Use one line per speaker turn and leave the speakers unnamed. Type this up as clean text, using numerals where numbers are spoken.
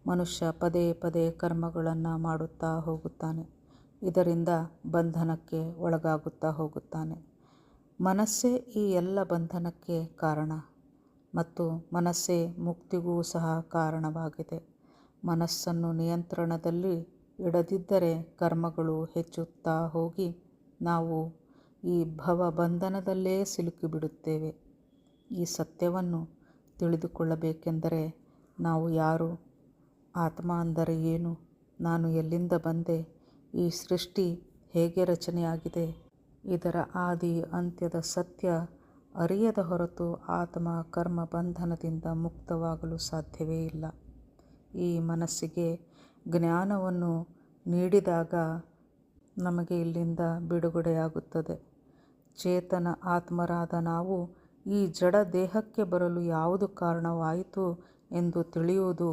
ಮನುಷ್ಯ ಪದೇ ಪದೇ ಕರ್ಮಗಳನ್ನು ಮಾಡುತ್ತಾ ಹೋಗುತ್ತಾನೆ. ಇದರಿಂದ ಬಂಧನಕ್ಕೆ ಒಳಗಾಗುತ್ತಾ ಹೋಗುತ್ತಾನೆ. ಮನಸ್ಸೇ ಈ ಎಲ್ಲ ಬಂಧನಕ್ಕೆ ಕಾರಣ ಮತ್ತು ಮನಸ್ಸೇ ಮುಕ್ತಿಗೂ ಸಹ ಕಾರಣವಾಗಿದೆ. ಮನಸ್ಸನ್ನು ನಿಯಂತ್ರಣದಲ್ಲಿ ಇಡದಿದ್ದರೆ ಕರ್ಮಗಳು ಹೆಚ್ಚುತ್ತಾ ಹೋಗಿ ನಾವು ಈ ಭವಬಂಧನದಲ್ಲೇ ಸಿಲುಕಿಬಿಡುತ್ತೇವೆ. ಈ ಸತ್ಯವನ್ನು ತಿಳಿದುಕೊಳ್ಳಬೇಕೆಂದರೆ ನಾವು ಯಾರು, ಆತ್ಮ ಅಂದರೆ ಏನು, ನಾನು ಎಲ್ಲಿಂದ ಬಂದೆ, ಈ ಸೃಷ್ಟಿ ಹೇಗೆ ರಚನೆಯಾಗಿದೆ, ಇದರ ಆದಿ ಅಂತ್ಯದ ಸತ್ಯ ಅರಿಯದ ಹೊರತು ಆತ್ಮ ಕರ್ಮ ಬಂಧನದಿಂದ ಮುಕ್ತವಾಗಲು ಸಾಧ್ಯವೇ ಇಲ್ಲ. ಈ ಮನಸ್ಸಿಗೆ ಜ್ಞಾನವನ್ನು ನೀಡಿದಾಗ ನಮಗೆ ಇಲ್ಲಿಂದ ಬಿಡುಗಡೆಯಾಗುತ್ತದೆ. ಚೇತನ ಆತ್ಮರಾದ ನಾವು ಈ ಜಡ ದೇಹಕ್ಕೆ ಬರಲು ಯಾವುದು ಕಾರಣವಾಯಿತು ಎಂದು ತಿಳಿಯುವುದು